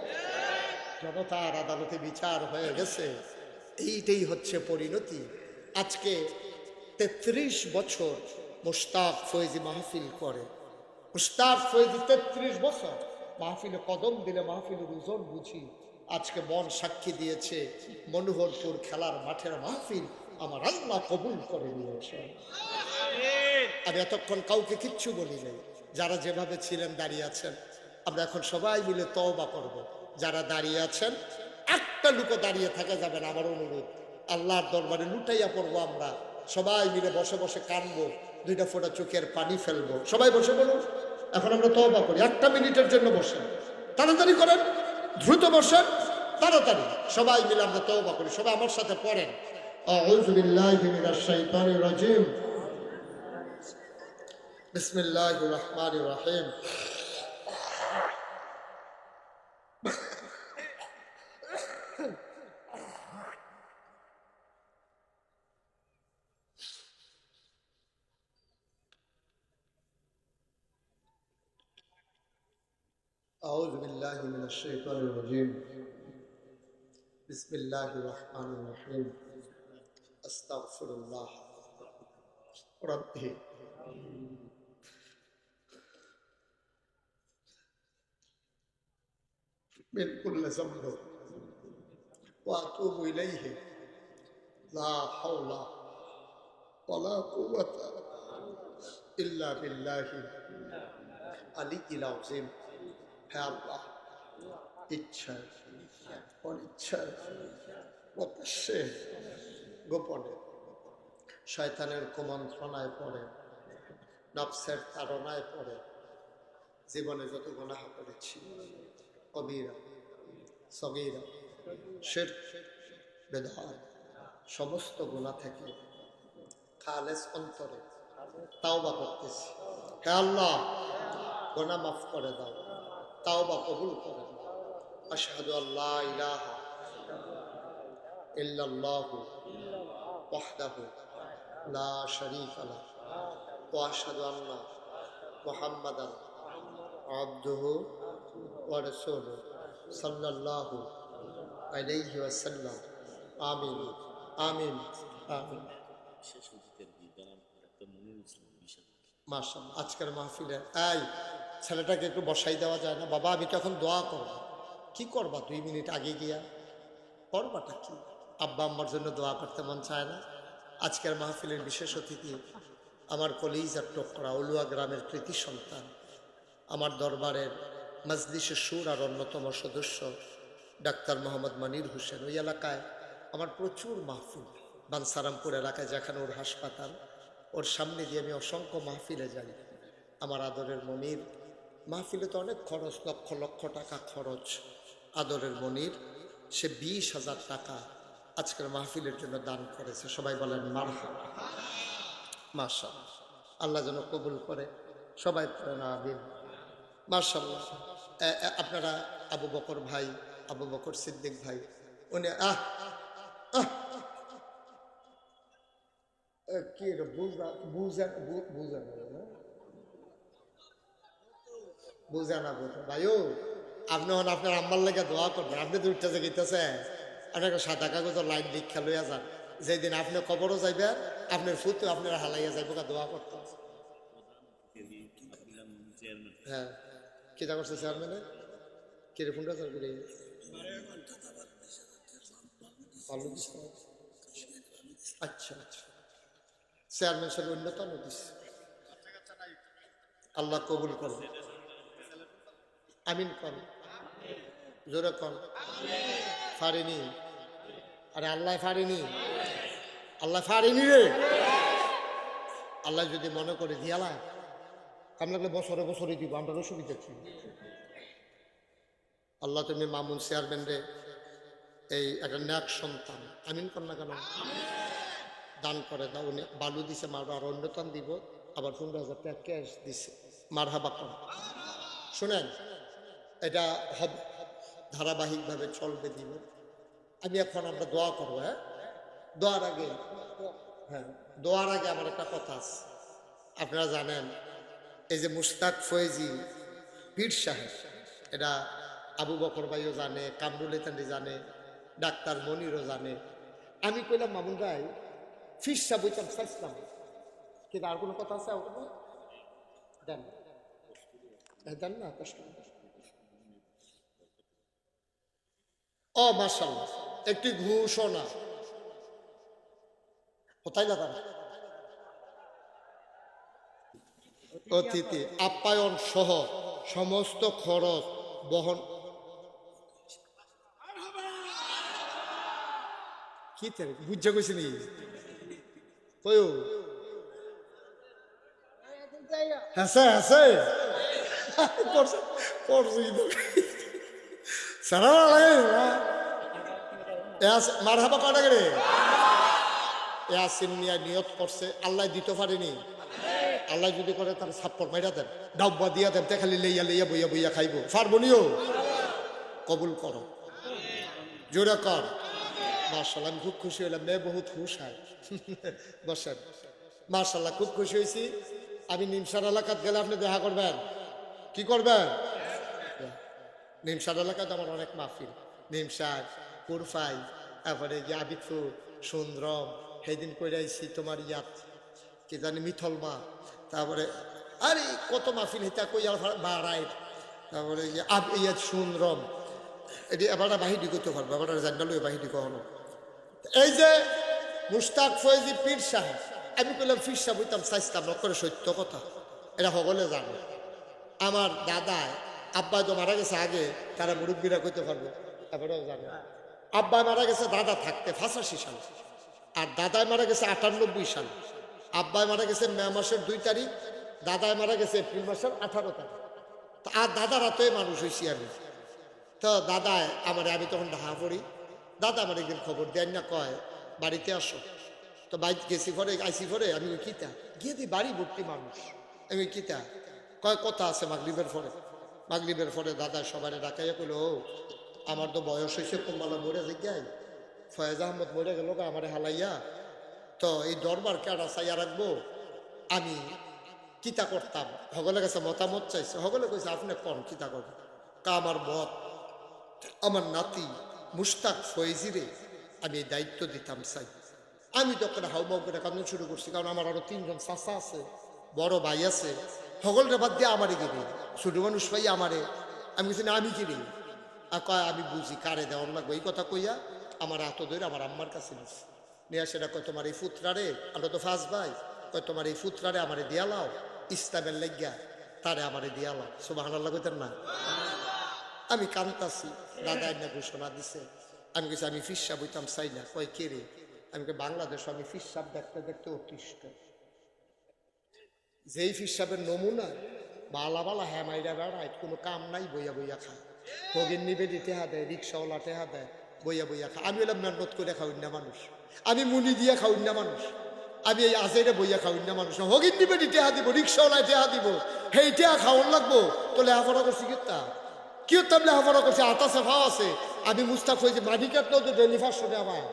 জনতার আদালতে বিচার হয়ে গেছে, এইটাই হচ্ছে পরিণতি। আজকে ৩৩ বছর মুশতাক ফয়েজি মাহফিল করে। মুশতাক ফয়েজি ৩৩ বছর মাহফিলে কদম দিলে মাহফিলের ওজন বুঝি। আজকে মন সাক্ষী দিয়েছে, মনোহরপুর খেলার মাঠের মাহফিল আমার আল্লাহ কবুল করে নিয়েছে। আমি এতক্ষণ কাউকে কিচ্ছু বলি নাই। যারা যেভাবে ছিলেন দাঁড়িয়ে আছেন, আমরা এখন সবাই মিলে তওবা করব। যারা দাঁড়িয়ে আছেন, একটা লুকো দাঁড়িয়ে থাকা যাবে না, আমার অনুরোধ। আল্লাহর দরবারে লুটাইয়া পড়বো, আমরা সবাই মিলে বসে বসে কানবো, 2টা ফোঁটা চোখের পানি ফেলবো। সবাই বসে বলুন, এখন আমরা তওবা করি। 1টা মিনিটের জন্য বসেন, তাড়াতাড়ি করেন, দ্রুত বসেন, তাড়াতাড়ি সবাই মিলে আমরা তওবা করি। সবাই আমার সাথে পড়েন, আউযু বিল্লাহি মিনাশ শাইতানির রাজিম, বিসমিল্লাহির রহমানির রহিম। আউযু বিল্লাহি মিনাশ শাইতানির রাজিম, বিসমিল্লাহির রহমানির রহিম। আস্তাগফিরুল্লাহ রাব্বি মিন কুল্লি যামব ওয়া আতুবু ইলাইহি, লা হাওলা ওয়ালা কুওয়াতা ইল্লা বিল্লাহি আলিয়্যিল আযীম। হে আল্লাহ, ইচ্ছায় অনিচ্ছায় প্রকাশ্যে গোপনে শয়তানের কুমন্ত্রণায় পড়ে, নফসের তাড়নায় পড়ে জীবনে যত গুনাহ করেছি, কবিরা সগীরা শিরক বিদআত, সমস্ত গুনাহ থেকে খালেস অন্তরে তাওবা করতেছি। হে আল্লাহ, গুনাহ মাফ করে দাও, তাওবা কবুল করে দাও। আশহাদু আল্লা ইলাহা ইল্লাল্লাহু ওয়াহদাহু লা শারীকা লাহু ওয়া আশহাদু আন্না মুহাম্মাদান আবদুহু ওয়া রাসূলুহু সাল্লাল্লাহু আলাইহি ওয়াসাল্লাম। আমিন আমিন আমিন। মাশাআল্লাহ, আজকের মাহফিলে এই ছেলেটাকে একটু বসাই দেওয়া যায় না? বাবা, আমি তো এখন দোয়া করব। কি করবা 2 মিনিট আগে গিয়া? করবাটা কি? আব্বা আম্মার জন্য দোয়া করতে মন চায় না? আজকের মাহফিলের বিশেষ অতিথি আমার কলিজার টুকরা উলুয়া গ্রামের কৃতি সন্তান, আমার দরবারের মজলিসে শুরার অন্যতম সদস্য ডাক্তার মোহাম্মদ মনির হোসেন। ওই এলাকায় আমার প্রচুর মাহফিল, বানসারামপুর এলাকায় যেখানে ওর হাসপাতাল, ওর সামনে দিয়ে আমি অসংখ্য মাহফিলে যাই। আমার আদরের মনির, মাহফিলে তো অনেক খরচ, লক্ষ লক্ষ টাকা খরচ। আদরের মনির সে 20,000 টাকা আজকের মাহফিলের জন্য দান করেছে। সবাই বলেন মারহাবা। মাশাআল্লাহ, আল্লাহ যেন কবুল করে। সবাই পড়েন আমিন। মাশাআল্লাহ। আপনারা আবু বকর ভাই, আবু বকর সিদ্দিক ভাই, উনি কি এটা বুঝা বুঝা বুঝা না বুঝা না বুঝা ভাইও আপনি হন আপনার আম্মার লেগে দোয়া করবেন। আপনি তো উঠতে গেতেছে আপনি একটা সাদা কাগজের লাইন দীক্ষা লইয়া যান, যেদিন আপনি কবরও যাইবেন আপনার ফুতো আপনার হালাইয়া যাইব দোয়া করতে। হ্যাঁ কিতা করছে চেয়ারম্যানে কিরে ফোনটা চার করে আচ্ছা আচ্ছা চেয়ারম্যান সাহেব অন্যতম দিচ্ছে। আল্লাহ কবুল করবে, আমিন কর, জোরে কর। ফারিনি, আরে আল্লাহ ফারিনি, আল্লাহ ফারিনি রে। আল্লাহ যদি মনে করে দিয়ালা কাম লাগলে বছরে বছরে দিব, আমরা অসুবিধা ছিল। আল্লাহ তুমি মামুন চেয়ারম্যান রে এই একটা ন্যাক সন্তান আমিন কর না কেন দান করে দাও। উনি বালু দিছে মার আর অন্যতম দিব, আবার 15,000 টাকা ক্যাশ দিছে। মার হাবা কর। শুনেন এটা হবে ধারাবাহিকভাবে চলবে দিব। আমি এখন আমরা দোয়া করবো। হ্যাঁ দোয়ার আগে, হ্যাঁ দোয়ার আগে আমার একটা কথা আছে। আপনারা জানেন এই যে মুশতাক ফয়েজি পীর সাহেব, এটা আবু বকর ভাইও জানে, কামরুল ইতানি জানে, ডাক্তার মনিরও জানে। আমি কইলাম মামুন ভাই ফিরসা বইতাম চাইছিলাম, কিন্তু আর কোনো কথা আছে দেন দেন না কষ্ট। ও মাশাআল্লাহ একটি ঘোষণা কোথায় লাগান অতিথি আপ্যায়ন সহ সমস্ত খরচ বহন কি বুঝা কইছে নি কয়ও হাসে হাসে পড়ছে পড়ছে কিন্তু সারা লাগে মারহাবা কটা করে ইয়াসিন নিয়া নিয়ত করছে, আল্লাহ দিতে পারেনি। আল্লাহ যদি করে তার ছাপ্পর মাইরা দেন, ডাব্বা দিয়া দেন, তে খালি লইয়া লইয়া বইয়া বইয়া খাইব। পারবো নিও কবুল করো, জোরে কর। মার্শাল্লাহ আমি খুব খুশি হইলাম, মেয়ে বহুত খুশ হয়। বসেন। মার্শাল্লাহ খুব খুশি হয়েছি। আমি নিমসার এলাকাত গেলে আপনি দেখা করবেন। কি করবেন? নিমসার এলাকাতে আমার অনেক মাহফিল, নিমসার পুরফাই, তারপরে আবিদপুর সুন্দরম, সেদিন কইরাইছি তোমার ইয়াত কি জানি মিথল মা, তারপরে আরে কত মাহফিল হিতা কই বাড়াই, তারপরে ইয়াত সুন্দরম। এটি এবার বাহিনী করতে পারবো, এবার জানালো বাহিনী কখনো। এই যে মুশতাক ফয়েজি পীর সাহেব, আমি কইলাম পীর সাহেব হইতাম চাইতাম না করে, সত্য কথা এটা সকলে জানে। আমার দাদা আব্বা তো মারা গেছে আগে, তারা মুরব্বীরা কইতে পারবো, এবারেও জানে। আব্বা মারা গেছে দাদা থাকতে 85 সাল, আর দাদায় মারা গেছে 98 সাল। আব্বাই মারা গেছে মে মাসের 2 তারিখ, দাদায় মারা গেছে এপ্রিল মাসের 18 তারিখ। তো আর দাদারা তো মানুষ হয়েছি আমি। তো দাদায় আমার, আমি তখন ঢাকা পড়ি, দাদা আমার একদিন খবর দেন না, কয় বাড়িতে আসো। তো বাড়িতে গেছি পরে আইসি পরে আমি ওই কিতা গিয়ে দিই, বাড়ি ভর্তি মানুষ। আমি কিতা কয় কথা আছে মাগরিবের পরে। মাগরিবের পরে দাদা সবাই ডাকাইয়া কইল, ও আমার তো বয়স হয়েছে, কোম্বালা মরে যাই, ফয়েজ আহমদ মরে গেল আমার হালাইয়া, তো এই দরবার কেডা চাইয়া রাখবো, আমি কিতা করতাম। সকলে কাছে মতামত চাইছে, সকলে কইছে আপনি কোন কিতা করবেন। কা আমার মত, আমার নাতি মুশতাক ফয়েজিরে আমি এই দায়িত্ব দিতাম চাই। আমি তখন হাউমাউ করে কান্দন শুরু করছি, কারণ আমার আরো 3 জন চাচা আছে, বড় ভাই আছে, সকলটা বাদ দিয়ে আমারে গেলে ছোট মানুষ পাই আমারে। আমি কিছু না, আমি কিনি কয় আমি বুঝি কারে দেওয়ার লাগবে। এই কথা কইয়া আমার হাত ধরে আমার আম্মার কাছে নিস নিয়ে সেটা কয় তোমার এই ফুতরারে, আমরা তো ফার্স্ট ভাই, কয় তোমার এই ফুতরারে আমারে দিয়ালাও, ইসলামের লাগিয়া তারে আমারে দিয়ালাও। সুবহানাল্লাহ কইতেন না? আমি কান্তাছি, দাদা একটা ঘোষণা দিছে। আমি কিছু আমি ফিরসাব হইতাম চাই না। কয় কে রে? আমি বাংলাদেশ, আমি ফিরসাব দেখতে দেখতে অতিষ্ঠ। যেই ফিরসাবের নমুনা বালা বালা হ্যাঁ মাইরা বেড়ায়, কোনো কাম নাই, বইয়া বইয়া খায়। ভগিন নিবে টেহা দেয়, রিক্সাওয়ালা টেহা দেয়, বইয়া বইয়া খায়। আমি হলাম মেহনত করে খাওয়াই না মানুষ, আমি মুনি দিয়ে খাওয়াই না মানুষ, আমি এই আজেরে বইয়া খাওয়াই না মানুষ। হগিন নিবে টেহা দিব, রিক্সাওয়ালায় টেহা দিব, সেই টেহা খাওয়ান লাগবো। তো লেহাপড়া করছি কিতা কি হতাম, লেহাপড়া করছি, আতা সেফাও আছে। আমি মুস্তাক হয়েছি মাটিকাট নদী ডেলিভার শুনে আমার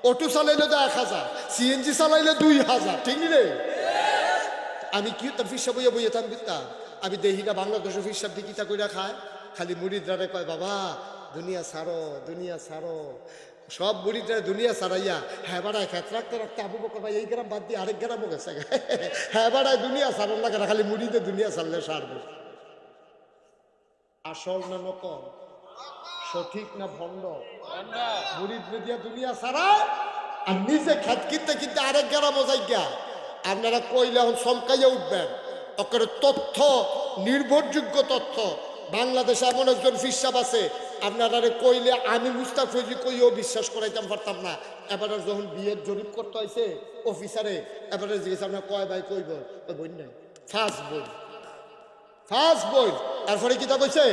অটো চালাইলে তো 1000, সিএনজি চালাইলে 2000, ঠিক নি রে? আমি কি তোর ফিরসা বইয়া বইয়া থাম দিতাম? আমি দেখি না বাংলাদেশের ফিরসাব দিয়ে কিতা কইরা খায়, খালি মুরিদরা কয় বাবা দুনিয়া ছাড়ো, দুনিয়া ছাড়ো। সব মুরিদরা দুনিয়া ছাড়াইয়া হ্যাঁ বাড়ায় খেত রাখতে রাখতে আবু বকর ভাই এই গ্রাম বাদ দিয়ে আরেক গ্রামও গেছে। হ্যাঁ বাড়ায় দুনিয়া ছাড়ন লাগে না, খালি মুরিদে দুনিয়া ছাড়লে সারবে। আসল না নকল, সঠিক না ভণ্ড? মুরিদ দিয়া দুনিয়া ছাড়ায় আর নিজে খেত কিনতে কিনতে আরেক গ্রামও যাই গা। আপনারা কইলে এখন চমকাইয়া উঠবেন। ওকে তথ্য, নির্ভরযোগ্য তথ্য। বাংলাদেশে এমন একজন ফিরসাব আছে, আপনারা কইলে আমি মুস্তাক ফৈজি কইও বিশ্বাস করাইতাম পারতাম না। এবারে যখন বিয়ের জরিপ করতে হয়েছে অফিসারে, এবারে জিজ্ঞেস আপনার কয় ভাই কইব, ওই বই নাই, ফার্স্ট বই, ফার্স্ট বই। তারপরে কি তা কইছে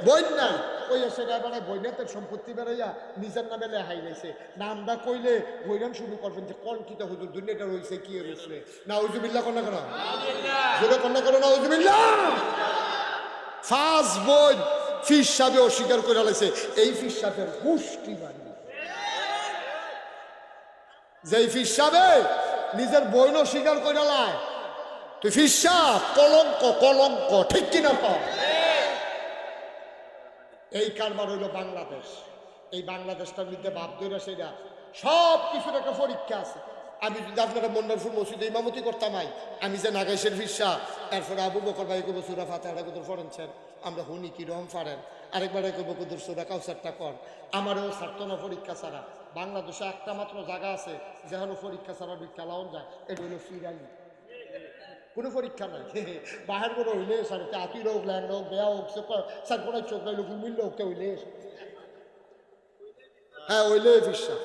বই নাই, কইয়া সেটা এবারে বইনাতের সম্পত্তি বেড়াইয়া নিজের নামে লেহাই গেছে। নামটা কইলে বইরান শুরু করবেন যে কোন কিতা হুজুর দুনিয়াটা রয়েছে কি রয়েছে না। উজুবিল্লাহ কন্যা করো, জোরে কন্যা করো না উজুবিল্লাহ। ফার্স্ট বই ফিরসাবে অস্বীকার করে লাইছে। এই ফিরসাবের গোষ্ঠী বাড়ি, যেই ফিরসাবে নিজের বইন অস্বীকার করে লাই, তুই ফিরসাব কলঙ্ক, কলঙ্ক, ঠিক কিনা পাও? এই কারবার হইল বাংলাদেশ। এই বাংলাদেশটার মধ্যে ভাব ধরে সেটা সব কিছুর একটা পরীক্ষা আছে। আমি যদি আপনারা মন্ডলপুর মসজিদে ইমামতি করতাম, আমি যে নাগাইশের ফিরসা, এরপরে আবু বকর ভাই কব সুরা ফাতিহা কুদুর ফরেনছেন, আমরা হুনি কি রহম ফারেন, আরেকবার কব কুদুর সুরা কাউসারটা কর। আমারও ছাড়তো না পরীক্ষা ছাড়া। বাংলাদেশে একটা মাত্র জায়গা আছে যেখানে পরীক্ষা ছাড়া খেলাও যায়, এটা হলো ফিরালি। কোনো পরীক্ষা নাই, বাহার করে হইলে স্যার আতির হোক, ল্যান্ড হোক, বেয়া হোক, স্যার কোনো চোখ নাই লোক মিললে হোক হইলে, হ্যাঁ হইলে ফিরসা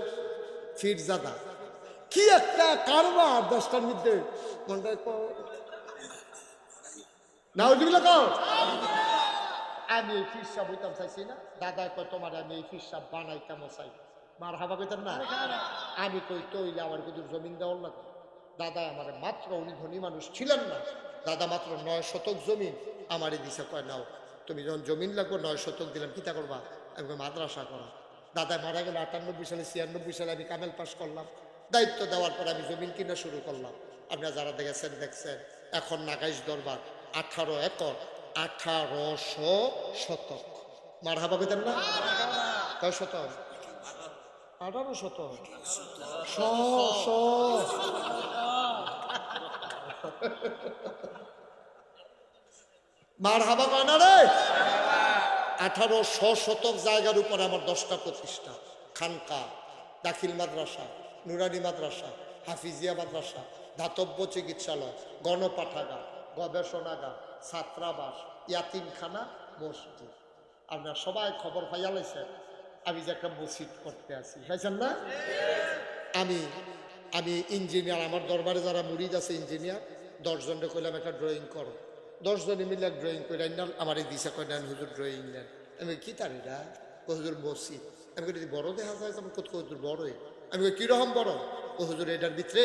ফিরজাদা। কি একটা কারবার দশটার মধ্যে আমি এই ফিরসা বইতাম চাইছি না। দাদা কয় তোমার আমি এই ফিরসা বানাইতাম চাই, মার হাবা কইতাম না। আমি কই তৈলে আমার কিন্তু জমিন দেওয়ার লাগবে। দাদা আমার মাত্র, উনি ধনী মানুষ ছিলেন না, দাদা মাত্র 9 শতক জমিন আমারই দিছে। কয় নাও তুমি যখন জমিন লাগবো 9 শতক দিলাম, কিতা করবা? আমি মাদ্রাসা করা। দাদা মারা গেল 98 সালে, 96 সালে আমি কামেল পাস করলাম। দায়িত্ব দেওয়ার পর আমি জমিন কিনা শুরু করলাম। আপনারা যারা দেখেছেন দেখছেন। এখন নাগাইশ দরবার 18 একর, 1800 শতক। মার হাবা পেতেন না? কয় শতক? 18 শতক। মার হাবা কয় না রে? 1800 শতক জায়গার উপর আমার 10টা প্রতিষ্ঠান, খানকা, দাখিল মাদ্রাসা, নুরানি মাদ্রাসা, হাফিজিয়া মাদ্রাসা, ধাতব্য চিকিৎসালয়, গণপাঠাগার, গবেষণাগার, ছাত্রাবাস, ইয়াতিমখানা, মসজিদ। আপনার সবাই খবর পাইয়া লাইছেন আমি যে একটা মসজিদ করতে আছি, পাইছেন না? আমি ইঞ্জিনিয়ার, আমার দরবারে যারা মুরিদ আছে ইঞ্জিনিয়ার, 10 জনকে কইলাম একটা ড্রয়িং করো। 10 জনে মিলে এক ড্রয়িং করে আইনাল, আমার এই দিশা কয় নেন হুজুর ড্রয়িং নেন। আমি কি তারিরা ও হুজুর মসজিদ। আমি যদি বড় দেখা যায় আমার কত হুজুর বড়ই। আমি কিরকম বড়? ও হুজুর এটার ভিতরে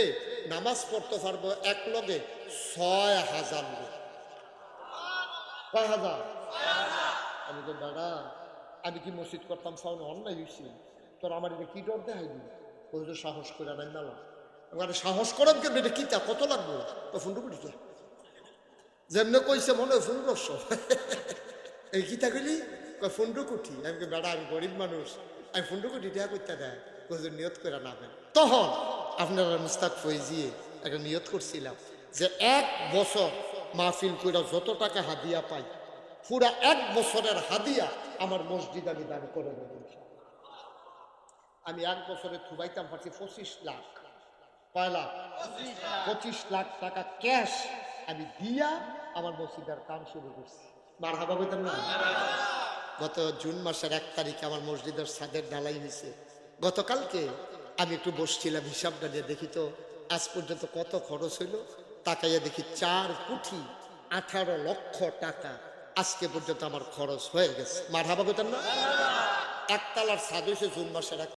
নামাজ পড়তে পারবো এক লগে 6000 লোক। কয় হাজার? আমি তো দাদা আমি কি মসজিদ করতাম সাউন্ড অন্যায় হয়েছি, তোর আমার এটা কি ডর দেখাই দিই? ও হুজুর সাহস করে আনাই নালা। আমি সাহস করেন কেন? এটা কিতা কত লাগবো? ও ফোনটা করিস যেমনে কইছে মনে হয় 1500। এই কিতা কইলি? কয় 15 কোটি। আমি বেড়া আমি গরিব মানুষ, আমি 15 কোটি টাকা করতে দেয়, হুজুর নিয়ত করে নামেন। তখন আপনারা মুস্তাক ফৈজিয়ে একটা নিয়ত করছিলাম যে 1 বছর মাহফিল কইরা যত টাকা হাদিয়া পাই, পুরা 1 বছরের হাদিয়া আমার মসজিদ আমি দান করে দেব। আমি 1 বছরে থুবাইতাম পারছি 25 লাখ। কয় লাখ? 25 লাখ টাকা ক্যাশ আমি দিয়া আমার মসজিদের কাম শুরু করছি। মার হাবা বলতাম না? গত জুন মাসের 1 তারিখে আমার মসজিদের ছাদের ঢালাই হয়েছে। গতকালকে আমি একটু বসছিলাম, হিসাবটা নিয়ে দেখি তো আজ পর্যন্ত কত খরচ হইল। তাকাইয়া দেখি 4 কোটি 18 লক্ষ টাকা আজকে পর্যন্ত আমার খরচ হয়ে গেছে। মার হাবা বলতাম না? 1 তালার ছাদ হয়েছে জুন মাসের 1